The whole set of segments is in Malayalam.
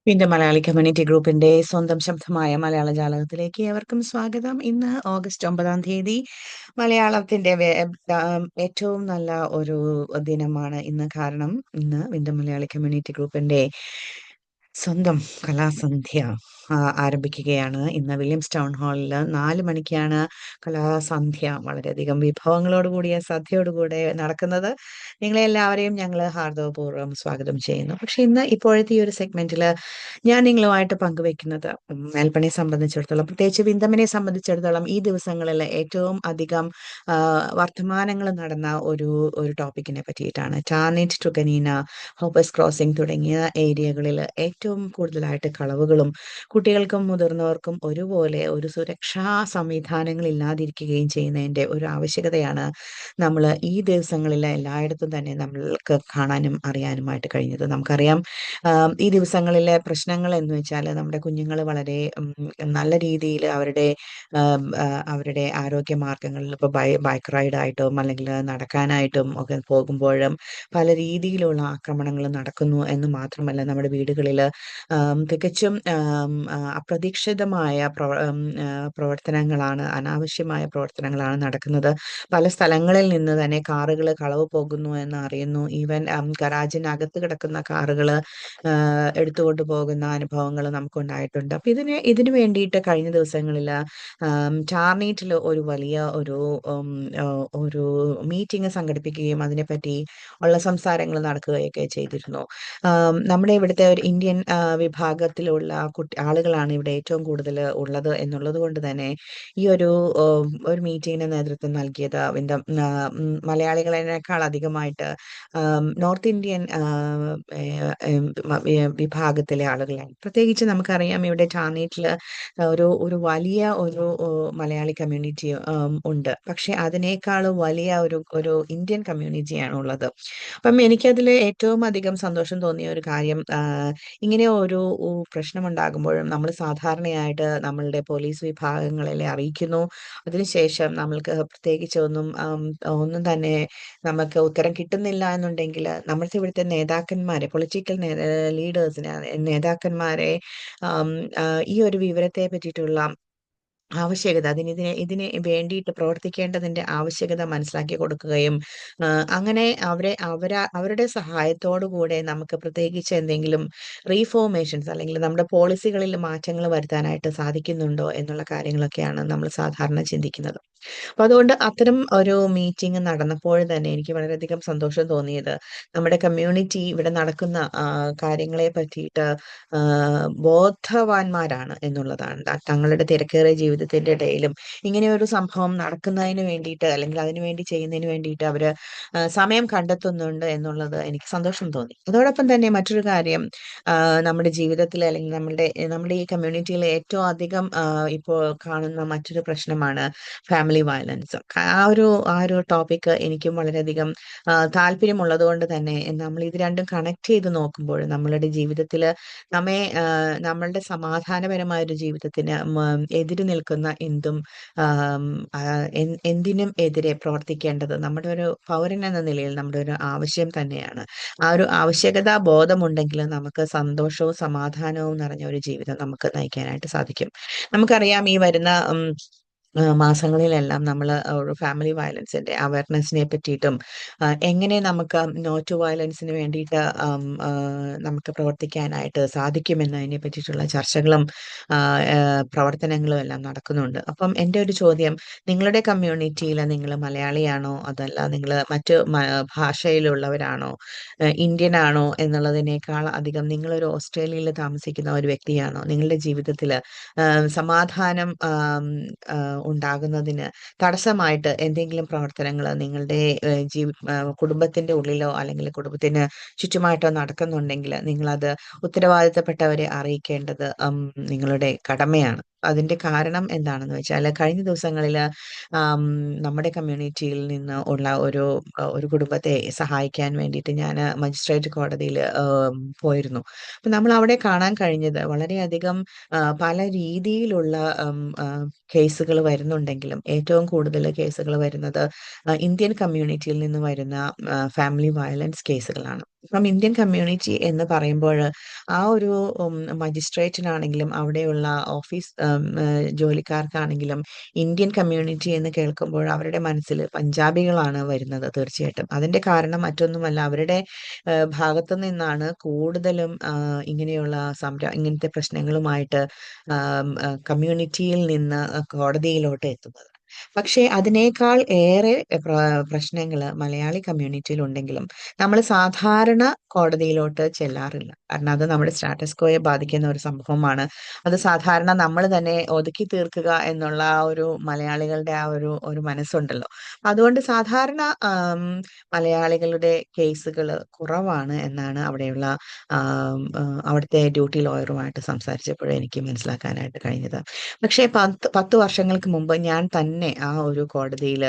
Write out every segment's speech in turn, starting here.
പിന്നെ മലയാളി കമ്മ്യൂണിറ്റി ഗ്രൂപ്പിന്റെ സ്വന്തം ശബ്ദമായ മലയാള ജാലകത്തിലേക്ക് ഏവർക്കും സ്വാഗതം. ഇന്ന് ഓഗസ്റ്റ് 9 മലയാളത്തിന്റെ ഏറ്റവും നല്ല ഒരു ദിനമാണ് ഇന്ന്. കാരണം ഇന്ന് വിന്ധ്യ മലയാളി കമ്മ്യൂണിറ്റി ഗ്രൂപ്പിന്റെ സ്വന്തം കലാസന്ധ്യ ആരംഭിക്കുകയാണ്. ഇന്ന് വില്യംസ് ടൗൺ ഹാളിൽ 4 മണിക്കാണ് കലാസന്ധ്യ വളരെയധികം വിഭവങ്ങളോട് കൂടിയ സദ്യയോടുകൂടെ നടക്കുന്നത്. നിങ്ങളെ എല്ലാവരെയും ഞങ്ങൾ ഹാർദവപൂർവ്വം സ്വാഗതം ചെയ്യുന്നു. പക്ഷെ ഇന്ന് ഇപ്പോഴത്തെ ഈ ഒരു സെഗ്മെന്റിൽ ഞാൻ നിങ്ങളുമായിട്ട് പങ്കുവെക്കുന്നത് മെൽബണിനെ സംബന്ധിച്ചിടത്തോളം, പ്രത്യേകിച്ച് വിന്തമനെ സംബന്ധിച്ചിടത്തോളം ഈ ദിവസങ്ങളിൽ ഏറ്റവും അധികം വർത്തമാനങ്ങൾ നടന്ന ഒരു ഒരു ടോപ്പിക്കിനെ പറ്റിയിട്ടാണ്. ടാർനിറ്റ്, ടുഗനീന, ഹോപ്പേഴ്സ് ക്രോസിംഗ് തുടങ്ങിയ ഏരിയകളിൽ ഏറ്റവും കൂടുതലായിട്ട് കളവുകളും കുട്ടികൾക്കും മുതിർന്നവർക്കും ഒരുപോലെ ഒരു സുരക്ഷാ സംവിധാനങ്ങൾ ഇല്ലാതിരിക്കുകയും ചെയ്യുന്നതിൻ്റെ ഒരു ആവശ്യകതയാണ് നമ്മൾ ഈ ദിവസങ്ങളിൽ എല്ലായിടത്തും തന്നെ നമ്മൾക്ക് കാണാനും അറിയാനുമായിട്ട് കഴിഞ്ഞത്. നമുക്കറിയാം, ഈ ദിവസങ്ങളിലെ പ്രശ്നങ്ങൾ എന്ന് വെച്ചാൽ നമ്മുടെ കുഞ്ഞുങ്ങൾ വളരെ നല്ല രീതിയിൽ അവരുടെ ആരോഗ്യ മാർഗങ്ങളിൽ ഇപ്പോൾ ബൈക്ക് റൈഡായിട്ടും അല്ലെങ്കിൽ നടക്കാനായിട്ടും ഒക്കെ പോകുമ്പോഴും പല രീതിയിലുള്ള ആക്രമണങ്ങൾ നടക്കുന്നു എന്ന് മാത്രമല്ല, നമ്മുടെ വീടുകളിൽ തികച്ചും അപ്രതീക്ഷിതമായ പ്രവർത്തനങ്ങളാണ്, അനാവശ്യമായ പ്രവർത്തനങ്ങളാണ് നടക്കുന്നത്. പല സ്ഥലങ്ങളിൽ നിന്ന് തന്നെ കാറുകൾ കളവ് പോകുന്നു എന്ന് അറിയുന്നു. ഈവൻ ഗരാജിനകത്ത് കിടക്കുന്ന കാറുകൾ എടുത്തുകൊണ്ട് പോകുന്ന അനുഭവങ്ങൾ നമുക്കുണ്ടായിട്ടുണ്ട്. അപ്പം ഇതിന് വേണ്ടിയിട്ട് കഴിഞ്ഞ ദിവസങ്ങളിൽ ടാർനീറ്റിൽ ഒരു വലിയ ഒരു മീറ്റിംഗ് സംഘടിപ്പിക്കുകയും അതിനെപ്പറ്റി ഉള്ള സംസാരങ്ങൾ നടക്കുകയൊക്കെ ചെയ്തിരുന്നു. നമ്മുടെ ഇവിടുത്തെ ഒരു ഇന്ത്യൻ വിഭാഗത്തിലുള്ള ആളുകളാണ് ഇവിടെ ഏറ്റവും കൂടുതൽ ഉള്ളത് എന്നുള്ളത് കൊണ്ട് തന്നെ ഈ ഒരു മീറ്റിങ്ങിന് നേതൃത്വം നൽകിയത് മലയാളികളെക്കാൾ അധികമായിട്ട് നോർത്ത് ഇന്ത്യൻ വിഭാഗത്തിലെ ആളുകളാണ്. പ്രത്യേകിച്ച് നമുക്കറിയാം, ഇവിടെ ടാർനീറ്റിൽ ഒരു വലിയ മലയാളി കമ്മ്യൂണിറ്റി ഉണ്ട്. പക്ഷെ അതിനേക്കാൾ വലിയ ഒരു ഇന്ത്യൻ കമ്മ്യൂണിറ്റിയാണ് ഉള്ളത്. അപ്പം എനിക്കതിൽ ഏറ്റവും അധികം സന്തോഷം തോന്നിയ ഒരു കാര്യം, ഇങ്ങനെ ഒരു പ്രശ്നമുണ്ടാകുമ്പോഴും നമ്മൾ സാധാരണയായിട്ട് നമ്മളുടെ പോലീസ് വിഭാഗങ്ങളെ അറിയിക്കുന്നു. അതിനുശേഷം നമ്മൾക്ക് പ്രത്യേകിച്ച് ഒന്നും തന്നെ നമുക്ക് ഉത്തരം കിട്ടുന്നില്ല എന്നുണ്ടെങ്കിൽ നമ്മൾക്ക് ഇവിടുത്തെ നേതാക്കന്മാരെ, പൊളിറ്റിക്കൽ നേതാക്കന്മാരെ ഈ ഒരു വിവരത്തെ പറ്റിയിട്ടുള്ള ആവശ്യകത, ഇതിന് വേണ്ടിയിട്ട് പ്രവർത്തിക്കേണ്ടതിന്റെ ആവശ്യകത മനസ്സിലാക്കി കൊടുക്കുകയും അങ്ങനെ അവരുടെ സഹായത്തോടു കൂടെ നമുക്ക് പ്രത്യേകിച്ച് എന്തെങ്കിലും റീഫോർമേഷൻസ് അല്ലെങ്കിൽ നമ്മുടെ പോളിസികളിൽ മാറ്റങ്ങൾ വരുത്താനായിട്ട് സാധിക്കുന്നുണ്ടോ എന്നുള്ള കാര്യങ്ങളൊക്കെയാണ് നമ്മൾ സാധാരണ ചിന്തിക്കുന്നത്. അപ്പൊ അതുകൊണ്ട് അത്തരം ഒരു മീറ്റിംഗ് നടന്നപ്പോൾ തന്നെ എനിക്ക് വളരെയധികം സന്തോഷം തോന്നിയത്, നമ്മുടെ കമ്മ്യൂണിറ്റി ഇവിടെ നടക്കുന്ന കാര്യങ്ങളെ പറ്റിയിട്ട് ബോധവാന്മാരാണ് എന്നുള്ളതാണ്. തങ്ങളുടെ തിരക്കേറിയ ജീവിതത്തിന്റെ ഇടയിലും ഇങ്ങനെ ഒരു സംഭവം നടക്കുന്നതിന് വേണ്ടിയിട്ട് അല്ലെങ്കിൽ അതിനുവേണ്ടി ചെയ്യുന്നതിന് വേണ്ടിയിട്ട് അവര് സമയം കണ്ടെത്തുന്നുണ്ട് എന്നുള്ളത് എനിക്ക് സന്തോഷം തോന്നി. അതോടൊപ്പം തന്നെ മറ്റൊരു കാര്യം, നമ്മുടെ ജീവിതത്തിൽ അല്ലെങ്കിൽ നമ്മുടെ ഈ കമ്മ്യൂണിറ്റിയിൽ ഏറ്റവും അധികം ഇപ്പോൾ കാണുന്ന മറ്റൊരു പ്രശ്നമാണ് ഫാമിലി വയലൻസ്. ആ ഒരു ടോപ്പിക്ക് എനിക്കും വളരെയധികം താല്പര്യമുള്ളത് കൊണ്ട് തന്നെ നമ്മൾ ഇത് രണ്ടും കണക്ട് ചെയ്ത് നോക്കുമ്പോൾ നമ്മളുടെ ജീവിതത്തിൽ നമ്മളുടെ സമാധാനപരമായ ഒരു ജീവിതത്തിന് എതിര് നിൽക്കുന്ന എന്തിനും എതിരെ പ്രവർത്തിക്കേണ്ടത് നമ്മുടെ ഒരു പൗരൻ എന്ന നിലയിൽ നമ്മുടെ ഒരു ആവശ്യം തന്നെയാണ്. ആ ഒരു ആവശ്യകതാ ബോധമുണ്ടെങ്കിൽ നമുക്ക് സന്തോഷവും സമാധാനവും നിറഞ്ഞ ഒരു ജീവിതം നമുക്ക് നയിക്കാനായിട്ട് സാധിക്കും. നമുക്കറിയാം, ഈ വരുന്ന മാസങ്ങളിലെല്ലാം നമ്മൾ ഒരു ഫാമിലി വയലൻസിന്റെ അവയർനെസ്സിനെ പറ്റിയിട്ടും എങ്ങനെ നമുക്ക് നോ ടു വയലൻസിന് വേണ്ടിയിട്ട് നമുക്ക് പ്രവർത്തിക്കാനായിട്ട് സാധിക്കുമെന്നതിനെ പറ്റിയിട്ടുള്ള ചർച്ചകളും പ്രവർത്തനങ്ങളും എല്ലാം നടക്കുന്നുണ്ട്. അപ്പം എൻ്റെ ഒരു ചോദ്യം, നിങ്ങളുടെ കമ്മ്യൂണിറ്റിയിൽ നിങ്ങൾ മലയാളിയാണോ അതല്ല നിങ്ങൾ മറ്റ് ഭാഷയിലുള്ളവരാണോ, ഇന്ത്യൻ ആണോ എന്നുള്ളതിനേക്കാൾ അധികം നിങ്ങളൊരു ഓസ്ട്രേലിയയിൽ താമസിക്കുന്ന ഒരു വ്യക്തിയാണോ? നിങ്ങളുടെ ജീവിതത്തിൽ സമാധാനം ഉണ്ടാകുന്നതിന് തടസ്സമായിട്ട് എന്തെങ്കിലും പ്രവർത്തനങ്ങൾ നിങ്ങളുടെ കുടുംബത്തിന്റെ ഉള്ളിലോ അല്ലെങ്കിൽ കുടുംബത്തിന് ചുറ്റുമായിട്ടോ നടക്കുന്നുണ്ടെങ്കിൽ നിങ്ങളത് ഉത്തരവാദിത്തപ്പെട്ടവരെ അറിയിക്കേണ്ടത് നിങ്ങളുടെ കടമയാണ്. അതിന്റെ കാരണം എന്താണെന്ന് വെച്ചാൽ, കഴിഞ്ഞ ദിവസങ്ങളിൽ നമ്മുടെ കമ്മ്യൂണിറ്റിയിൽ നിന്ന് ഉള്ള ഒരു കുടുംബത്തെ സഹായിക്കാൻ വേണ്ടിയിട്ട് ഞാൻ മജിസ്ട്രേറ്റ് കോടതിയിൽ പോയിരുന്നു. അപ്പൊ നമ്മൾ അവിടെ കാണാൻ കഴിഞ്ഞത്, വളരെയധികം പല രീതിയിലുള്ള കേസുകൾ വരുന്നുണ്ടെങ്കിലും ഏറ്റവും കൂടുതൽ കേസുകൾ വരുന്നത് ഇന്ത്യൻ കമ്മ്യൂണിറ്റിയിൽ നിന്ന് വരുന്ന ഫാമിലി വയലൻസ് കേസുകളാണ്. ഇപ്പം ഇന്ത്യൻ കമ്മ്യൂണിറ്റി എന്ന് പറയുമ്പോൾ ആ ഒരു മജിസ്ട്രേറ്റിനാണെങ്കിലും അവിടെയുള്ള ഓഫീസ് ജോലിക്കാർക്കാണെങ്കിലും ഇന്ത്യൻ കമ്മ്യൂണിറ്റി എന്ന് കേൾക്കുമ്പോൾ അവരുടെ മനസ്സിൽ പഞ്ചാബികളാണ് വരുന്നത് തീർച്ചയായിട്ടും. അതിന്റെ കാരണം മറ്റൊന്നുമല്ല, അവരുടെ ഭാഗത്തു നിന്നാണ് കൂടുതലും ഇങ്ങനെയുള്ള ഇങ്ങനത്തെ പ്രശ്നങ്ങളുമായിട്ട് കമ്മ്യൂണിറ്റിയിൽ നിന്ന് കോടതിയിലോട്ട് എത്തുന്നത്. പക്ഷേ അതിനേക്കാൾ ഏറെ പ്രശ്നങ്ങൾ മലയാളി കമ്മ്യൂണിറ്റിയിൽ ഉണ്ടെങ്കിലും നമ്മൾ സാധാരണ കോടതിയിലോട്ട് ചെല്ലാറില്ല. കാരണം അത് നമ്മുടെ സ്റ്റാറ്റസ് കോയെ ബാധിക്കുന്ന ഒരു സംഭവമാണ്. അത് സാധാരണ നമ്മൾ തന്നെ ഒതുക്കി തീർക്കുക എന്നുള്ള ആ ഒരു മലയാളികളുടെ ആ ഒരു ഒരു മനസ്സുണ്ടല്ലോ. അതുകൊണ്ട് സാധാരണ മലയാളികളുടെ കേസുകൾ കുറവാണ് എന്നാണ് അവിടെയുള്ള അവിടുത്തെ ഡ്യൂട്ടി ലോയറുമായിട്ട് സംസാരിച്ചപ്പോഴേ എനിക്ക് മനസ്സിലാക്കാനായിട്ട് കഴിഞ്ഞത്. പക്ഷേ 10 വർഷങ്ങൾക്ക് മുമ്പ് ഞാൻ തന്നെ ആ ഒരു കോടതിയിൽ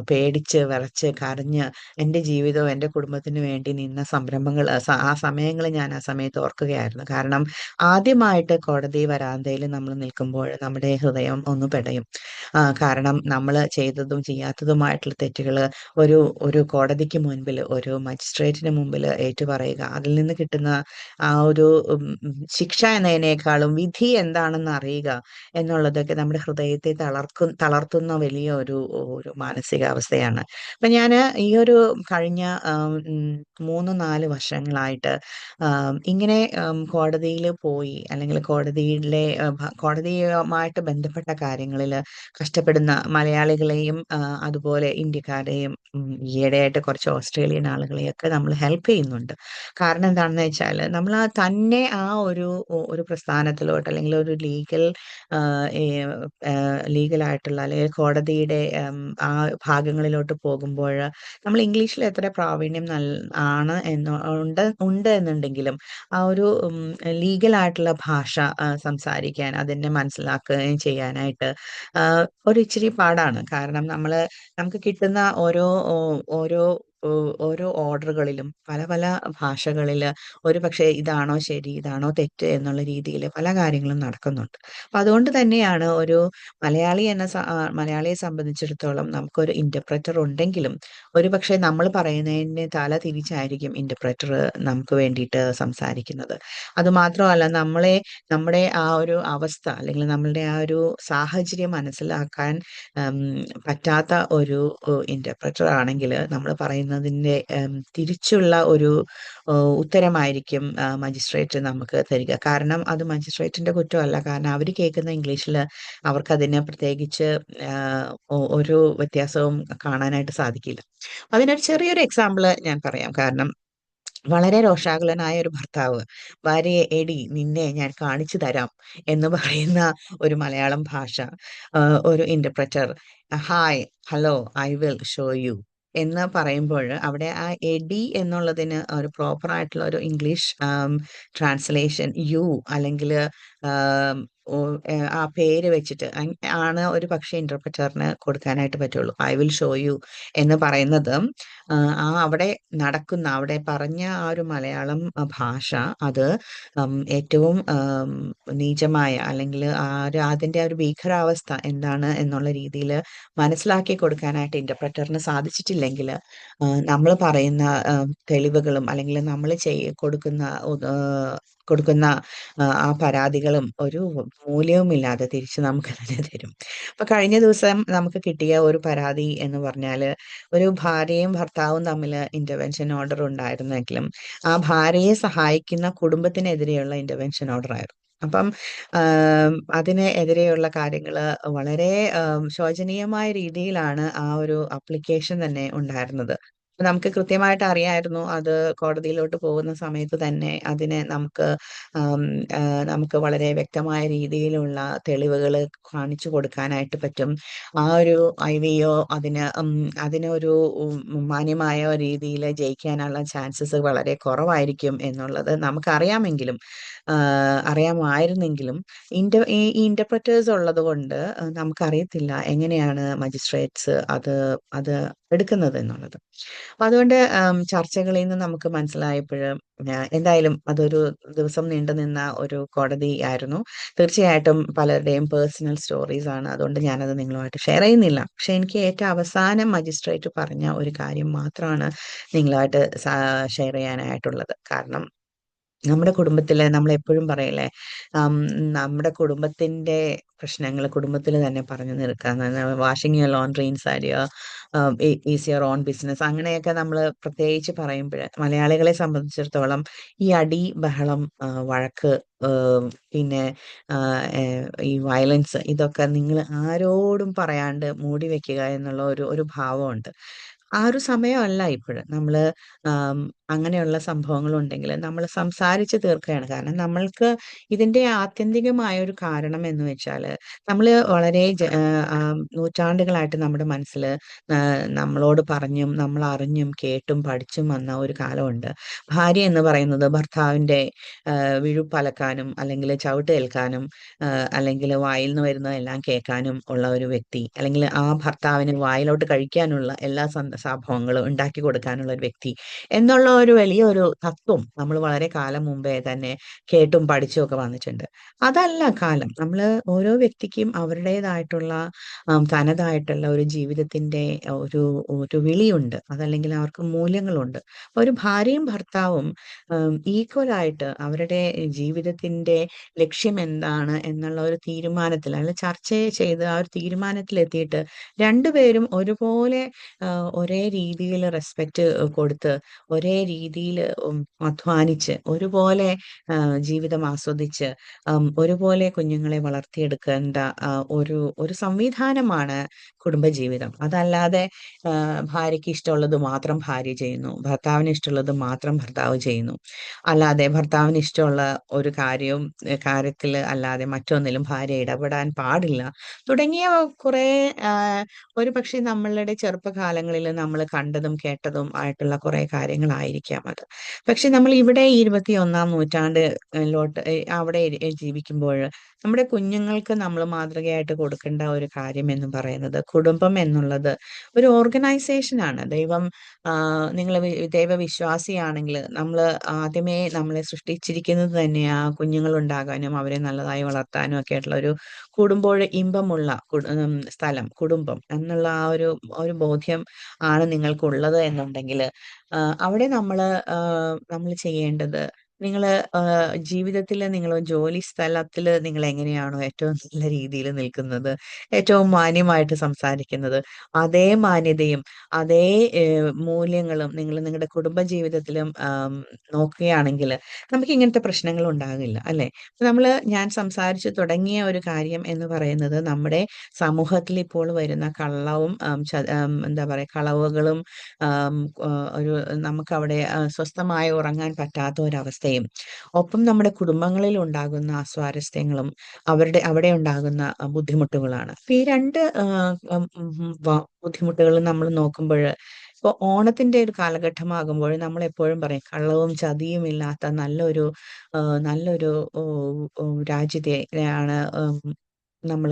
പേടിച്ച് വിറച്ച് കരഞ്ഞ് എൻ്റെ ജീവിതവും എൻ്റെ കുടുംബത്തിന് വേണ്ടി നിന്ന സംരംഭങ്ങൾ ആ സമയങ്ങൾ ഞാൻ ആ സമയത്ത് ഓർക്കുകയായിരുന്നു. കാരണം ആദ്യമായിട്ട് കോടതി വരാന്തയിൽ നമ്മൾ നിൽക്കുമ്പോൾ നമ്മുടെ ഹൃദയം ഒന്ന് പെടയും. കാരണം നമ്മൾ ചെയ്തതും ചെയ്യാത്തതുമായിട്ടുള്ള തെറ്റുകൾ ഒരു ഒരു കോടതിക്ക് മുൻപിൽ, ഒരു മജിസ്ട്രേറ്റിന് മുമ്പിൽ ഏറ്റുപറയുക, അതിൽ നിന്ന് കിട്ടുന്ന ആ ഒരു ശിക്ഷ എന്നതിനേക്കാളും വിധി എന്താണെന്ന് അറിയുക എന്നുള്ളതൊക്കെ നമ്മുടെ ഹൃദയത്തെ തളർത്തുന്ന വലിയ ഒരു ഒരു മാനസികാവസ്ഥയാണ്. അപ്പൊ ഞാൻ ഈ ഒരു കഴിഞ്ഞ 3-4 വർഷങ്ങളായിട്ട് ഇങ്ങനെ കോടതിയിൽ പോയി, അല്ലെങ്കിൽ കോടതിയുമായിട്ട് ബന്ധപ്പെട്ട കാര്യങ്ങളിൽ കഷ്ടപ്പെടുന്ന മലയാളികളെയും അതുപോലെ ഇന്ത്യക്കാരെയും ഈയിടെയായിട്ട് കുറച്ച് ഓസ്ട്രേലിയൻ ആളുകളെയൊക്കെ നമ്മൾ ഹെൽപ്പ് ചെയ്യുന്നുണ്ട്. കാരണം എന്താണെന്ന് വെച്ചാൽ നമ്മൾ തന്നെ ആ ഒരു ഒരു പ്രസ്ഥാനത്തിലോട്ട്, അല്ലെങ്കിൽ ഒരു ലീഗലായിട്ടുള്ള അല്ലെങ്കിൽ കോടതിയുടെ ആ ഭാഗങ്ങളിലോട്ട് പോകുമ്പോൾ നമ്മൾ ഇംഗ്ലീഷിൽ എത്ര പ്രാവീണ്യം ആണ് ഉണ്ട് എന്നുണ്ടെങ്കിലും ആ ഒരു ലീഗലായിട്ടുള്ള ഭാഷ സംസാരിക്കാൻ, അതിനെ മനസ്സിലാക്കുകയും ചെയ്യാനായിട്ട് ഒരു ഇച്ചിരി പാടാണ്. കാരണം നമുക്ക് കിട്ടുന്ന ഓരോ ഓരോ ഓർഡറുകളിലും പല പല ഭാഷകളിൽ ഒരു പക്ഷേ ഇതാണോ ശരി, ഇതാണോ തെറ്റ് എന്നുള്ള രീതിയിൽ പല കാര്യങ്ങളും നടക്കുന്നുണ്ട്. അപ്പൊ അതുകൊണ്ട് തന്നെയാണ് ഒരു മലയാളിയെ സംബന്ധിച്ചിടത്തോളം നമുക്കൊരു ഇന്റർപ്രറ്റർ ഉണ്ടെങ്കിലും ഒരു പക്ഷേ നമ്മൾ പറയുന്നതിന് തല തിരിച്ചായിരിക്കും ഇന്റർപ്രറ്റർ നമുക്ക് വേണ്ടിയിട്ട് സംസാരിക്കുന്നത്. അതുമാത്രമല്ല, നമ്മുടെ ആ ഒരു അവസ്ഥ, അല്ലെങ്കിൽ നമ്മളുടെ ആ ഒരു സാഹചര്യം മനസ്സിലാക്കാൻ പറ്റാത്ത ഒരു ഇന്റർപ്രറ്റർ ആണെങ്കിൽ നമ്മൾ പറയുന്നതിൻ്റെ തിരിച്ചുള്ള ഒരു ഉത്തരമായിരിക്കും മജിസ്ട്രേറ്റ് നമുക്ക് തരിക. കാരണം അത് മജിസ്ട്രേറ്റിന്റെ കുറ്റമല്ല. കാരണം അവർ കേൾക്കുന്ന ഇംഗ്ലീഷിൽ അവർക്കതിന് പ്രത്യേകിച്ച് ഒരു വ്യത്യാസവും കാണാനായിട്ട് സാധിക്കില്ല. അതിനൊരു ചെറിയൊരു എക്സാമ്പിൾ ഞാൻ പറയാം. കാരണം വളരെ രോഷാകുലനായ ഒരു ഭർത്താവ് ഭാര്യയെ "എടി നിന്നെ ഞാൻ കാണിച്ചു തരാം" എന്ന് പറയുന്ന ഒരു മലയാളം ഭാഷ, ഒരു interpreter "hi hello I will show you" എന്ന് പറയുമ്പോൾ അവിടെ ആ എഡി എന്നുള്ളതിന് ഒരു പ്രോപ്പർ ആയിട്ടുള്ള ഒരു ഇംഗ്ലീഷ് ട്രാൻസ്ലേഷൻ യു, അല്ലെങ്കിൽ ആ പേര് വെച്ചിട്ട് ആണ് ഒരു പക്ഷേ ഇന്റർപ്രറ്ററിന് കൊടുക്കാനായിട്ട് പറ്റുള്ളൂ. "ഐ വിൽ ഷോ യു" എന്ന് പറയുന്നത് അവിടെ പറഞ്ഞ ആ ഒരു മലയാളം ഭാഷ, അത് ഏറ്റവും നീചമായ, അല്ലെങ്കിൽ അതിന്റെ ആ ഒരു ഭീകരാവസ്ഥ എന്താണ് എന്നുള്ള രീതിയിൽ മനസ്സിലാക്കി കൊടുക്കാനായിട്ട് ഇന്റർപ്രറ്ററിന് സാധിച്ചിട്ടില്ലെങ്കിൽ നമ്മൾ പറയുന്ന തെളിവുകളും, അല്ലെങ്കിൽ നമ്മൾ കൊടുക്കുന്ന ആ പരാതികളും ഒരു മൂല്യവുമില്ലാതെ തിരിച്ച് നമുക്ക് തന്നെ തരും. അപ്പൊ കഴിഞ്ഞ ദിവസം നമുക്ക് കിട്ടിയ ഒരു പരാതി എന്ന് പറഞ്ഞാൽ, ഒരു ഭാര്യയും ഭർത്താവും തമ്മിൽ ഇന്റർവെൻഷൻ ഓർഡർ ഉണ്ടായിരുന്നെങ്കിലും ആ ഭാര്യയെ സഹായിക്കുന്ന കുടുംബത്തിനെതിരെയുള്ള ഇന്റർവെൻഷൻ ഓർഡർ ആയിരുന്നു. അപ്പം അതിന് എതിരെയുള്ള കാര്യങ്ങൾ വളരെ ശോചനീയമായ രീതിയിലാണ് ആ ഒരു അപ്ലിക്കേഷൻ തന്നെ ഉണ്ടായിരുന്നത്. അപ്പൊ നമുക്ക് കൃത്യമായിട്ട് അറിയായിരുന്നു, അത് കോടതിയിലോട്ട് പോകുന്ന സമയത്ത് തന്നെ അതിനെ ആം, നമുക്ക് വളരെ വ്യക്തമായ രീതിയിലുള്ള തെളിവുകൾ കാണിച്ചു കൊടുക്കാനായിട്ട് പറ്റും. ആ ഒരു ഐവിയോ അതിനൊരു മാന്യമായ രീതിയിൽ ജയിക്കാനുള്ള ചാൻസസ് വളരെ കുറവായിരിക്കും എന്നുള്ളത് നമുക്കറിയാമെങ്കിലും അറിയാമായിരുന്നെങ്കിലും ഈ ഇന്റർപ്രറ്റേഴ്സ് ഉള്ളത് കൊണ്ട് നമുക്കറിയത്തില്ല എങ്ങനെയാണ് മജിസ്ട്രേറ്റ്സ് അത് എടുക്കുന്നത് എന്നുള്ളത്. അപ്പൊ അതുകൊണ്ട് ചർച്ചകളിൽ നിന്ന് നമുക്ക് മനസ്സിലായപ്പോഴ് എന്തായാലും അതൊരു ദിവസം നീണ്ടു നിന്ന ഒരു കോടതി ആയിരുന്നു. തീർച്ചയായിട്ടും പലരുടെയും പേഴ്സണൽ സ്റ്റോറീസ് ആണ്. അതുകൊണ്ട് ഞാനത് നിങ്ങളുമായിട്ട് ഷെയർ ചെയ്യുന്നില്ല. പക്ഷെ എനിക്ക് ഏറ്റവും അവസാനം മജിസ്ട്രേറ്റ് പറഞ്ഞ ഒരു കാര്യം മാത്രമാണ് നിങ്ങളുമായിട്ട് ഷെയർ ചെയ്യാനായിട്ടുള്ളത്. കാരണം നമ്മുടെ കുടുംബത്തില് നമ്മളെപ്പോഴും പറയില്ലേ, ആം, നമ്മുടെ കുടുംബത്തിന്റെ പ്രശ്നങ്ങൾ കുടുംബത്തിൽ തന്നെ പറഞ്ഞു തീർക്കുക. Washing your laundry inside your is your own business, അങ്ങനെയൊക്കെ നമ്മൾ പ്രത്യേകിച്ച് പറയുമ്പോൾ മലയാളികളെ സംബന്ധിച്ചിടത്തോളം ഈ അടി ബഹളം വഴക്ക്, പിന്നെ ആ, ഈ വയലൻസ്, ഇതൊക്കെ നിങ്ങൾ ആരോടും പറയാണ്ട് മൂടി വെക്കുക എന്നുള്ള ഒരു ഭാവമുണ്ട്. ആ ഒരു സമയമല്ല ഇപ്പോഴ്. നമ്മള് ആം, അങ്ങനെയുള്ള സംഭവങ്ങളുണ്ടെങ്കിൽ നമ്മൾ സംസാരിച്ച് തീർക്കുകയാണ്. കാരണം നമ്മൾക്ക് ഇതിന്റെ ആത്യന്തികമായ ഒരു കാരണം എന്ന് വെച്ചാൽ, നമ്മള് വളരെ നൂറ്റാണ്ടുകളായിട്ട് നമ്മുടെ മനസ്സിൽ നമ്മളോട് പറഞ്ഞും നമ്മൾ അറിഞ്ഞും കേട്ടും പഠിച്ചും വന്ന ഒരു കാലമുണ്ട്. ഭാര്യ എന്ന് പറയുന്നത് ഭർത്താവിന്റെ വിഴുപ്പലക്കാനും അല്ലെങ്കിൽ ചവിട്ടേൽക്കാനും അല്ലെങ്കിൽ വായിൽ നിന്ന് വരുന്നതെല്ലാം കേൾക്കാനും ഉള്ള ഒരു വ്യക്തി, അല്ലെങ്കിൽ ആ ഭർത്താവിന് വായിലോട്ട് കഴിക്കാനുള്ള എല്ലാ സംഭവങ്ങളും ഉണ്ടാക്കി കൊടുക്കാനുള്ള ഒരു വ്യക്തി എന്നുള്ള ഒരു വലിയൊരു തത്വം നമ്മൾ വളരെ കാലം മുമ്പേ തന്നെ കേട്ടും പഠിച്ചും ഒക്കെ വന്നിട്ടുണ്ട്. അതല്ല കാലം. നമ്മൾ ഓരോ വ്യക്തിക്കും അവരുടേതായിട്ടുള്ള തനതായിട്ടുള്ള ഒരു ജീവിതത്തിന്റെ ഒരു ഒരു വിളിയുണ്ട്. അതല്ലെങ്കിൽ അവർക്ക് മൂല്യങ്ങളുണ്ട്. ഒരു ഭാര്യയും ഭർത്താവും ഈക്വൽ ആയിട്ട് അവരുടെ ജീവിതത്തിന്റെ ലക്ഷ്യം എന്താണ് എന്നുള്ള ഒരു തീരുമാനത്തിൽ, അല്ലെങ്കിൽ ചർച്ച ചെയ്ത് ആ ഒരു തീരുമാനത്തിലെത്തിയിട്ട് രണ്ടുപേരും ഒരുപോലെ ഒരേ രീതിയിൽ റെസ്പെക്റ്റ് കൊടുത്ത്, ഒരേ രീതിയിൽ അധ്വാനിച്ച്, ഒരുപോലെ ജീവിതം ആസ്വദിച്ച്, ഒരുപോലെ കുഞ്ഞുങ്ങളെ വളർത്തിയെടുക്കേണ്ട ഒരു ഒരു സംവിധാനമാണ് കുടുംബജീവിതം. അതല്ലാതെ ഭാര്യയ്ക്ക് ഇഷ്ടമുള്ളത് മാത്രം ഭാര്യ ചെയ്യുന്നു, ഭർത്താവിന് ഇഷ്ടമുള്ളത് മാത്രം ഭർത്താവ് ചെയ്യുന്നു, അല്ലാതെ ഭർത്താവിന് ഇഷ്ടമുള്ള ഒരു കാര്യത്തിൽ അല്ലാതെ മറ്റൊന്നിലും ഭാര്യ ഇടപെടാൻ പാടില്ല, തുടങ്ങിയ കുറെ ഒരു പക്ഷെ നമ്മളുടെ ചെറുപ്പകാലങ്ങളിൽ നമ്മൾ കണ്ടതും കേട്ടതും ആയിട്ടുള്ള കുറെ കാര്യങ്ങളായിരിക്കാം അത്. പക്ഷെ നമ്മൾ ഇവിടെ ഈ 21-ാം നൂറ്റാണ്ടിലോട്ട് അവിടെ ജീവിക്കുമ്പോൾ നമ്മുടെ കുഞ്ഞുങ്ങൾക്ക് നമ്മൾ മാതൃകയായിട്ട് കൊടുക്കേണ്ട ഒരു കാര്യം എന്ന് പറയുന്നത്, കുടുംബം എന്നുള്ളത് ഒരു ഓർഗനൈസേഷനാണ്. നിങ്ങൾ ദൈവവിശ്വാസിയാണെങ്കിൽ നമ്മൾ ആദ്യമേ നമ്മളെ സൃഷ്ടിച്ചിരിക്കുന്നത് തന്നെ ആ കുഞ്ഞുങ്ങൾ ഉണ്ടാകാനും അവരെ നല്ലതായി വളർത്താനും ഒക്കെ ആയിട്ടുള്ള ഒരു കൂടുമ്പോൾ ഇമ്പമുള്ള സ്ഥലം കുടുംബം എന്നുള്ള ആ ഒരു ഒരു ബോധ്യം ആണ് നിങ്ങൾക്കുള്ളത് എന്നുണ്ടെങ്കിൽ, അവിടെ നമ്മൾ ചെയ്യേണ്ടത്, നിങ്ങൾ ജീവിതത്തിൽ നിങ്ങൾ ജോലി സ്ഥലത്തിൽ നിങ്ങൾ എങ്ങനെയാണോ ഏറ്റവും നല്ല രീതിയിൽ നിൽക്കുന്നത്, ഏറ്റവും മാന്യമായിട്ട് സംസാരിക്കുന്നത്, അതേ മാന്യതയും അതേ മൂല്യങ്ങളും നിങ്ങൾ നിങ്ങളുടെ കുടുംബ ജീവിതത്തിലും നോക്കുകയാണെങ്കിൽ നമുക്ക് ഇങ്ങനത്തെ പ്രശ്നങ്ങൾ ഉണ്ടാകില്ല, അല്ലെ? ഞാൻ സംസാരിച്ചു തുടങ്ങിയ ഒരു കാര്യം എന്ന് പറയുന്നത്, നമ്മുടെ സമൂഹത്തിൽ ഇപ്പോൾ വരുന്ന കള്ളവും എന്താ പറയാ കളവുകളും, ആം, ഒരു നമുക്കവിടെ സ്വസ്ഥമായി ഉറങ്ങാൻ പറ്റാത്ത ഒരവസ്ഥയും, ഒപ്പം നമ്മുടെ കുടുംബങ്ങളിൽ ഉണ്ടാകുന്ന അസ്വാരസ്യങ്ങളും അവിടെ ഉണ്ടാകുന്ന ബുദ്ധിമുട്ടുകളാണ്. അപ്പൊ ഈ രണ്ട് ബുദ്ധിമുട്ടുകൾ നമ്മൾ നോക്കുമ്പോൾ, ഇപ്പൊ ഓണത്തിന്റെ ഒരു കാലഘട്ടമാകുമ്പോൾ നമ്മൾ എപ്പോഴും പറയും കള്ളവും ചതിയും ഇല്ലാത്ത നല്ലൊരു ഓ, ഓ, രാജ്യത്തെ ആണ് നമ്മൾ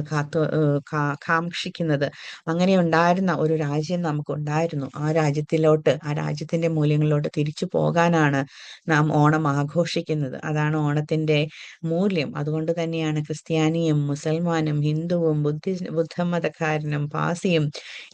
കാക്ഷിക്കുന്നത്. അങ്ങനെ ഉണ്ടായിരുന്ന ഒരു രാജ്യം നമുക്കുണ്ടായിരുന്നു. ആ രാജ്യത്തിന്റെ മൂല്യങ്ങളിലോട്ട് തിരിച്ചു പോകാനാണ് നാം ഓണം ആഘോഷിക്കുന്നത്. അതാണ് ഓണത്തിന്റെ മൂല്യം. അതുകൊണ്ട് തന്നെയാണ് ക്രിസ്ത്യാനിയും മുസൽമാനും ഹിന്ദുവും ബുദ്ധമതക്കാരനും പാസിയും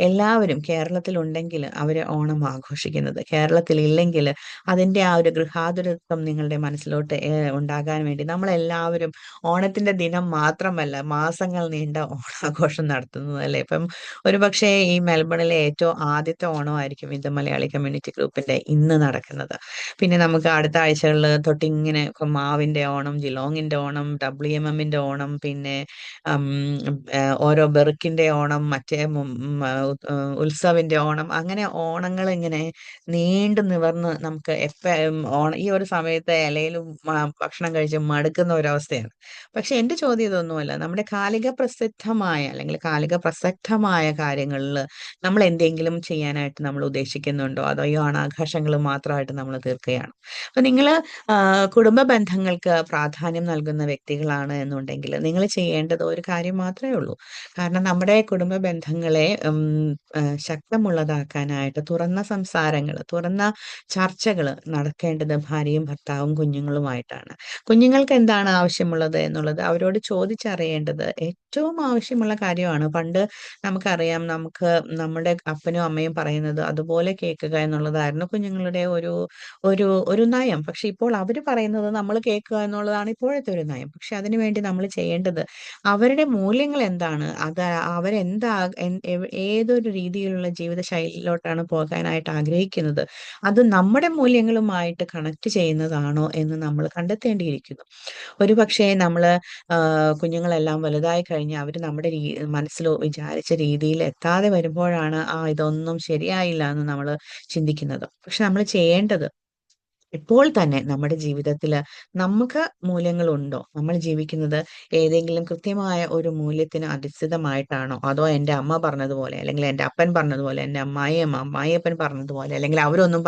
എല്ലാവരും കേരളത്തിലുണ്ടെങ്കിൽ അവർ ഓണം ആഘോഷിക്കുന്നത്. കേരളത്തിൽ ഇല്ലെങ്കിൽ അതിന്റെ ആ ഒരു ഗൃഹാതുരത്വം നിങ്ങളുടെ മനസ്സിലോട്ട് ഉണ്ടാകാൻ വേണ്ടി നമ്മളെല്ലാവരും ഓണത്തിന്റെ ദിനം മാത്രമല്ല, മാസങ്ങൾ നീണ്ട ഓണാഘോഷം നടത്തുന്നത്, അല്ലേ? ഇപ്പം ഒരുപക്ഷെ ഈ മെൽബണിലെ ഏറ്റവും ആദ്യത്തെ ഓണമായിരിക്കും ഇത് മലയാളി കമ്മ്യൂണിറ്റി ഗ്രൂപ്പിന്റെ ഇന്ന് നടക്കുന്നത്. പിന്നെ നമുക്ക് അടുത്ത ആഴ്ചകളിൽ തൊട്ട് ഇങ്ങനെ മാവിന്റെ ഓണം, ജിലോങ്ങിന്റെ ഓണം, WMMന്റെ ഓണം, പിന്നെ ഉം, ഓരോ ബെറുക്കിന്റെ ഓണം, മറ്റേ ഉത്സവിന്റെ ഓണം, അങ്ങനെ ഓണങ്ങൾ ഇങ്ങനെ നീണ്ടു നിവർന്ന് നമുക്ക് ഓണം ഈ ഒരു സമയത്ത് ഇലയിലും ഭക്ഷണം കഴിച്ച് മടുക്കുന്ന ഒരവസ്ഥയാണ്. പക്ഷെ എന്റെ ചോദ്യം ഇതൊന്നുമല്ല. നമ്മുടെ കാലിക പ്രസിദ്ധമായ അല്ലെങ്കിൽ കാലിക പ്രസക്തമായ കാര്യങ്ങളിൽ നമ്മൾ എന്തെങ്കിലും ചെയ്യാനായിട്ട് നമ്മൾ ഉദ്ദേശിക്കുന്നുണ്ടോ? അതോ ഈ ഓണാഘോഷങ്ങൾ മാത്രമായിട്ട് നമ്മൾ തീർക്കുകയാണോ? അപ്പൊ നിങ്ങൾ കുടുംബ ബന്ധങ്ങൾക്ക് പ്രാധാന്യം നൽകുന്ന വ്യക്തികളാണ് എന്നുണ്ടെങ്കിൽ നിങ്ങൾ ചെയ്യേണ്ടത് ഒരു കാര്യം മാത്രമേ ഉള്ളൂ. കാരണം നമ്മുടെ കുടുംബ ബന്ധങ്ങളെ ശക്തമുള്ളതാക്കാനായിട്ട് തുറന്ന സംസാരങ്ങൾ, തുറന്ന ചർച്ചകൾ നടക്കേണ്ടത് ഭാര്യയും ഭർത്താവും കുഞ്ഞുങ്ങളുമായിട്ടാണ്. കുഞ്ഞുങ്ങൾക്ക് എന്താണ് ആവശ്യമുള്ളത് എന്നുള്ളത് അവരോട് ചോദിച്ചറിയേണ്ടത് ഏറ്റവും ആവശ്യമുള്ള കാര്യമാണ്. പണ്ട് നമുക്കറിയാം, നമുക്ക് നമ്മുടെ അപ്പനും അമ്മയും പറയുന്നത് അതുപോലെ കേൾക്കുക എന്നുള്ളതായിരുന്നു കുഞ്ഞുങ്ങളുടെ ഒരു ഒരു ഒരു നയം. പക്ഷെ ഇപ്പോൾ അവർ പറയുന്നത് നമ്മൾ കേൾക്കുക എന്നുള്ളതാണ് ഇപ്പോഴത്തെ ഒരു നയം. പക്ഷെ അതിനുവേണ്ടി നമ്മൾ ചെയ്യേണ്ടത് അവരുടെ മൂല്യങ്ങൾ എന്താണ്, അത് അവരെന്താ ഏതൊരു രീതിയിലുള്ള ജീവിത ശൈലിയിലോട്ടാണ് പോകാനായിട്ട് ആഗ്രഹിക്കുന്നത്, അത് നമ്മുടെ മൂല്യങ്ങളുമായിട്ട് കണക്ട് ചെയ്യുന്നതാണോ എന്ന് നമ്മൾ കണ്ടെത്തേണ്ടിയിരിക്കുന്നു. ഒരുപക്ഷേ നമ്മള് കുഞ്ഞുങ്ങളെല്ലാം വലുതായി കഴിഞ്ഞ് അവര് നമ്മുടെ മനസ്സിൽ വിചാരിച്ച രീതിയിൽ എത്താതെ വരുമ്പോഴാണ് ഇതൊന്നും ശരിയായില്ല എന്ന് നമ്മള് ചിന്തിക്കുന്നത്. പക്ഷെ നമ്മൾ ചെയ്യേണ്ടത് ഇപ്പോൾ തന്നെ നമ്മുടെ ജീവിതത്തില് നമുക്ക് മൂല്യങ്ങളുണ്ടോ? നമ്മൾ ജീവിക്കുന്നത് ഏതെങ്കിലും കൃത്യമായ ഒരു മൂല്യത്തിന് അധിഷ്ഠിതമായിട്ടാണോ? അതോ എൻ്റെ അമ്മ പറഞ്ഞതുപോലെ, അല്ലെങ്കിൽ എൻ്റെ അപ്പൻ പറഞ്ഞതുപോലെ, എൻ്റെ അമ്മായിയപ്പൻ പറഞ്ഞതുപോലെ, അല്ലെങ്കിൽ അവരൊന്നും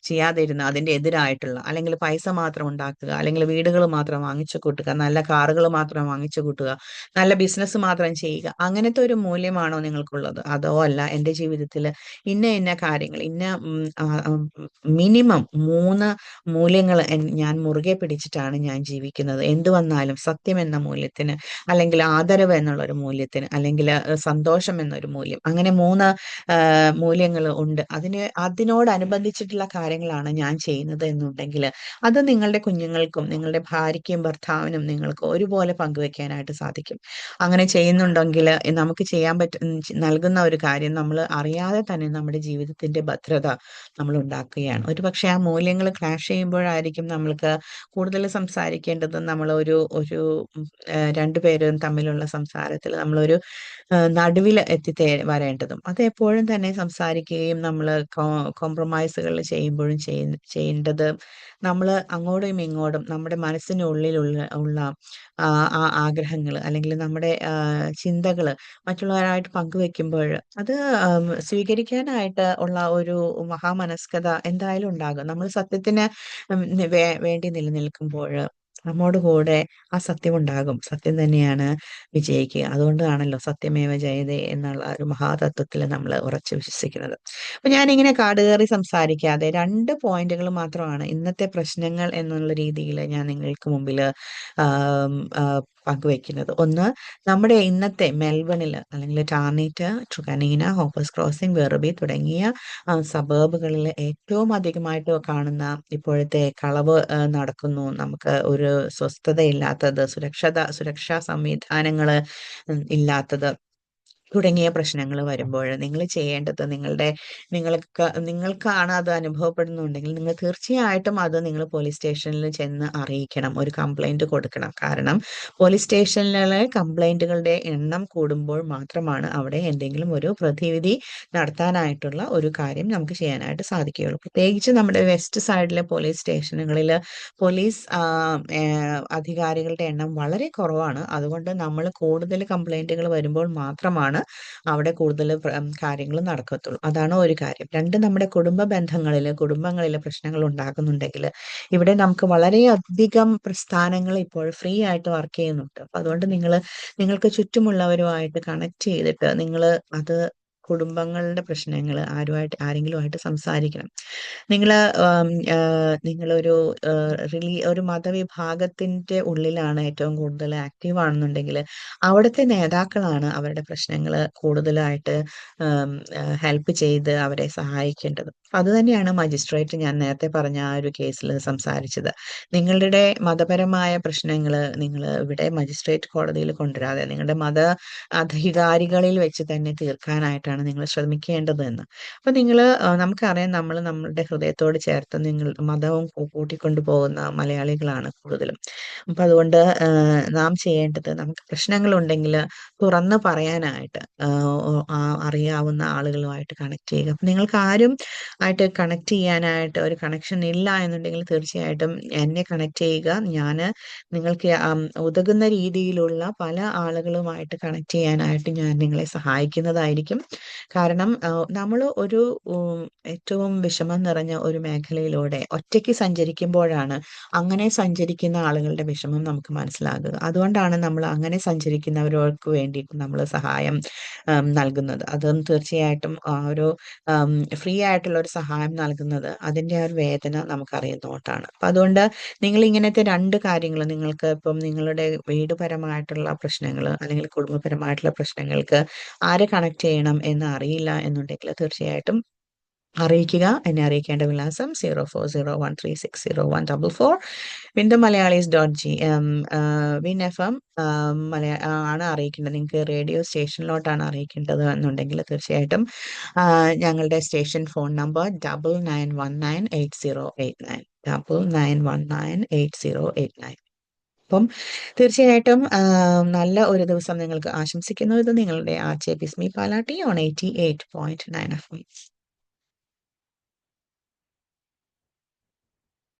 ചെയ്യാതിരുന്ന അതിന്റെ എതിരായിട്ടുള്ള, അല്ലെങ്കിൽ പൈസ മാത്രം ഉണ്ടാക്കുക, അല്ലെങ്കിൽ വീടുകൾ മാത്രം വാങ്ങിച്ചു കൂട്ടുക, നല്ല കാറുകൾ മാത്രം വാങ്ങിച്ചു കൂട്ടുക, നല്ല ബിസിനസ് മാത്രം ചെയ്യുക, അങ്ങനത്തെ ഒരു മൂല്യമാണോ നിങ്ങൾക്കുള്ളത്? അതോ അല്ല, എൻ്റെ ജീവിതത്തിൽ ഇന്ന ഇന്ന കാര്യങ്ങൾ, ഇന്ന മിനിമം 3 മൂല്യങ്ങൾ ഞാൻ മുറുകെ പിടിച്ചിട്ടാണ് ഞാൻ ജീവിക്കുന്നത്. എന്തു വന്നാലും സത്യം എന്ന മൂല്യത്തിന്, അല്ലെങ്കിൽ ആദരവ് എന്നുള്ള ഒരു മൂല്യത്തിന്, അല്ലെങ്കിൽ സന്തോഷം എന്നൊരു മൂല്യം, അങ്ങനെ 3 മൂല്യങ്ങൾ ഉണ്ട്. അതിനോടനുബന്ധിച്ചിട്ടുള്ള കാര്യങ്ങളാണ് ഞാൻ ചെയ്യുന്നത് എന്നുണ്ടെങ്കിൽ അത് നിങ്ങളുടെ കുഞ്ഞുങ്ങൾക്കും നിങ്ങളുടെ ഭാര്യയ്ക്കും ഭർത്താവിനും നിങ്ങൾക്ക് ഒരുപോലെ പങ്കുവെക്കാനായിട്ട് സാധിക്കും. അങ്ങനെ ചെയ്യുന്നുണ്ടെങ്കിൽ നമുക്ക് ചെയ്യാൻ നൽകുന്ന ഒരു കാര്യം, നമ്മൾ അറിയാതെ തന്നെ നമ്മുടെ ജീവിതത്തിന്റെ ഭദ്രത നമ്മൾ ഉണ്ടാക്കുകയാണ്. ഒരു പക്ഷേ ആ മൂല്യങ്ങൾ ക്ലാഷ് ചെയ്യുമ്പോഴായിരിക്കും നമ്മൾക്ക് കൂടുതൽ സംസാരിക്കേണ്ടത്. നമ്മൾ ഒരു ഒരു രണ്ടുപേരും തമ്മിലുള്ള സംസാരത്തിൽ നമ്മളൊരു നടുവിൽ വരേണ്ടതും. അത് എപ്പോഴും തന്നെ സംസാരിക്കുകയും നമ്മൾ കോംപ്രമൈസുകൾ ചെയ്യുമ്പോഴും ചെയ്യേണ്ടത്, നമ്മൾ അങ്ങോട്ടും ഇങ്ങോട്ടും നമ്മുടെ മനസ്സിനുള്ളിലുള്ള ആ ആഗ്രഹങ്ങൾ, അല്ലെങ്കിൽ നമ്മുടെ ചിന്തകൾ മറ്റുള്ളവരായിട്ട് പങ്കുവെക്കുമ്പോൾ അത് സ്വീകരിക്കാനായിട്ട് ഉള്ള ഒരു മഹാമനസ്കത എന്തായാലും ഉണ്ടാകും. നമ്മൾ സത്യത്തിന് വേണ്ടി നിലനിൽക്കുമ്പോൾ നമ്മോട് കൂടെ ആ സത്യം ഉണ്ടാകും. സത്യം തന്നെയാണ് വിജയിക്കുക. അതുകൊണ്ടാണല്ലോ സത്യമേവ ജയതേ എന്നുള്ള ഒരു മഹാതത്വത്തിൽ നമ്മൾ ഉറച്ചു വിശ്വസിക്കുന്നത്. അപ്പൊ ഞാനിങ്ങനെ കാടുകയറി സംസാരിക്കാതെ 2 പോയിന്റുകൾ മാത്രമാണ് ഇന്നത്തെ പ്രശ്നങ്ങൾ എന്നുള്ള രീതിയിൽ ഞാൻ നിങ്ങൾക്ക് മുമ്പിൽ പങ്കുവെക്കുന്നത്. ഒന്ന്, നമ്മുടെ ഇന്നത്തെ മെൽബണിൽ, അല്ലെങ്കിൽ ടാർണീറ്റ്, ട്രുക്കനീന, ഹോപ്പേഴ്സ് ക്രോസിംഗ്, വെറുബി തുടങ്ങിയ സബർബുകളിൽ ഏറ്റവും അധികമായിട്ട് കാണുന്ന ഇപ്പോഴത്തെ കളവ് നടക്കുന്നു. നമുക്ക് ഒരു സ്വസ്ഥതയില്ലാത്തത്, സുരക്ഷാ സംവിധാനങ്ങൾ ഇല്ലാത്തത് തുടങ്ങിയ പ്രശ്നങ്ങൾ വരുമ്പോൾ നിങ്ങൾ ചെയ്യേണ്ടത്, നിങ്ങൾക്കാണ് അത് അനുഭവപ്പെടുന്നുണ്ടെങ്കിൽ നിങ്ങൾ തീർച്ചയായിട്ടും അത് നിങ്ങൾ പോലീസ് സ്റ്റേഷനിൽ ചെന്ന് അറിയിക്കണം, ഒരു കംപ്ലൈന്റ് കൊടുക്കണം. കാരണം പോലീസ് സ്റ്റേഷനിലെ കംപ്ലൈന്റുകളുടെ എണ്ണം കൂടുമ്പോൾ മാത്രമാണ് അവിടെ എന്തെങ്കിലും ഒരു പ്രതിവിധി നടത്താനായിട്ടുള്ള ഒരു കാര്യം നമുക്ക് ചെയ്യാനായിട്ട് സാധിക്കുകയുള്ളൂ. പ്രത്യേകിച്ച് നമ്മുടെ വെസ്റ്റ് സൈഡിലെ പോലീസ് സ്റ്റേഷനുകളിൽ പോലീസ് അധികാരികളുടെ എണ്ണം വളരെ കുറവാണ്. അതുകൊണ്ട് നമ്മൾ കൂടുതൽ കംപ്ലൈന്റുകൾ വരുമ്പോൾ മാത്രമാണ് അവിടെ കൂടുതൽ കാര്യങ്ങൾ നടക്കത്തുള്ളൂ. അതാണ് ഒരു കാര്യം. 2, നമ്മുടെ കുടുംബങ്ങളിലെ പ്രശ്നങ്ങൾ ഉണ്ടാകുന്നുണ്ടെങ്കിൽ ഇവിടെ നമുക്ക് വളരെയധികം പ്രസ്ഥാനങ്ങൾ ഇപ്പോൾ ഫ്രീ ആയിട്ട് വർക്ക് ചെയ്യുന്നുണ്ട്. അപ്പൊ അതുകൊണ്ട് നിങ്ങൾക്ക് ചുറ്റുമുള്ളവരുമായിട്ട് കണക്ട് ചെയ്തിട്ട് നിങ്ങൾ അത് കുടുംബങ്ങളുടെ പ്രശ്നങ്ങൾ ആരെങ്കിലുമായിട്ട് സംസാരിക്കണം. നിങ്ങള് നിങ്ങളൊരു ഒരു മതവിഭാഗത്തിന്റെ ഉള്ളിലാണ് ഏറ്റവും കൂടുതൽ ആക്റ്റീവ് ആണെന്നുണ്ടെങ്കിൽ അവിടുത്തെ നേതാക്കളാണ് അവരുടെ പ്രശ്നങ്ങൾ കൂടുതലായിട്ട് ഹെൽപ്പ് ചെയ്ത് അവരെ സഹായിക്കേണ്ടത്. അത് തന്നെയാണ് മജിസ്ട്രേറ്റ് ഞാൻ നേരത്തെ പറഞ്ഞ ആ ഒരു കേസിൽ സംസാരിച്ചത്. നിങ്ങളുടെ മതപരമായ പ്രശ്നങ്ങൾ നിങ്ങൾ ഇവിടെ മജിസ്ട്രേറ്റ് കോടതിയിൽ കൊണ്ടുവരാതെ നിങ്ങളുടെ മത അധികാരികളിൽ വെച്ച് തന്നെ തീർക്കാനായിട്ടാണ് ചെയ്യാനായിട്ടാണ് നിങ്ങൾ ശ്രമിക്കേണ്ടത് എന്ന്. അപ്പൊ നമുക്കറിയാം നമ്മൾ നമ്മളുടെ ഹൃദയത്തോട് ചേർത്ത് മതവും കൂട്ടിക്കൊണ്ടു പോകുന്ന മലയാളികളാണ് കൂടുതലും. അപ്പൊ അതുകൊണ്ട് നാം ചെയ്യേണ്ടത് നമുക്ക് പ്രശ്നങ്ങളുണ്ടെങ്കിൽ തുറന്ന് പറയാനായിട്ട് അറിയാവുന്ന ആളുകളുമായിട്ട് കണക്ട് ചെയ്യുക. അപ്പൊ നിങ്ങൾക്ക് ആരും ആയിട്ട് കണക്ട് ചെയ്യാനായിട്ട് ഒരു കണക്ഷൻ ഇല്ല എന്നുണ്ടെങ്കിൽ തീർച്ചയായിട്ടും എന്നെ കണക്ട് ചെയ്യുക. ഞാൻ നിങ്ങൾക്ക് ഉതകുന്ന രീതിയിലുള്ള പല ആളുകളുമായിട്ട് കണക്ട് ചെയ്യാനായിട്ട് ഞാൻ നിങ്ങളെ സഹായിക്കുന്നതായിരിക്കും. കാരണം നമ്മൾ ഒരു ഏറ്റവും വിഷമം നിറഞ്ഞ ഒരു മേഖലയിലൂടെ ഒറ്റയ്ക്ക് സഞ്ചരിക്കുമ്പോഴാണ് അങ്ങനെ സഞ്ചരിക്കുന്ന ആളുകളുടെ വിഷമം നമുക്ക് മനസ്സിലാകുക. അതുകൊണ്ടാണ് നമ്മൾ അങ്ങനെ സഞ്ചരിക്കുന്നവർക്ക് വേണ്ടിയിട്ട് നമ്മൾ സഹായം നൽകുന്നത്. അതും തീർച്ചയായിട്ടും ഒരു ഫ്രീ ആയിട്ടുള്ള ഒരു സഹായം നൽകുന്നത് അതിൻ്റെ ആ ഒരു വേദന നമുക്കറിയുന്നതുകൊണ്ടാണ്. അപ്പം അതുകൊണ്ട് നിങ്ങൾ ഇങ്ങനത്തെ 2 കാര്യങ്ങൾ നിങ്ങൾക്ക് ഇപ്പം നിങ്ങളുടെ വീടുപരമായിട്ടുള്ള പ്രശ്നങ്ങൾ അല്ലെങ്കിൽ കുടുംബപരമായിട്ടുള്ള പ്രശ്നങ്ങൾക്ക് ആരെ കണക്ട് ചെയ്യണം എന്ന് അറിയില്ല എന്നുണ്ടെങ്കിൽ തീർച്ചയായിട്ടും അറിയിക്കുക. എന്നെ അറിയിക്കേണ്ട വിലാസം 0401360144 വിൻ എഫ് എം ആണ് അറിയിക്കേണ്ടത്. നിങ്ങൾക്ക് റേഡിയോ സ്റ്റേഷനിലോട്ടാണ് അറിയിക്കേണ്ടത് എന്നുണ്ടെങ്കിൽ തീർച്ചയായിട്ടും ഞങ്ങളുടെ സ്റ്റേഷൻ ഫോൺ നമ്പർ 99198089 99198089. അപ്പം തീർച്ചയായിട്ടും നല്ല ഒരു ദിവസം നിങ്ങൾക്ക് ആശംസിക്കുന്നു. ഇത് നിങ്ങളുടെ RJ Bismi Palatty on 88.9 FM.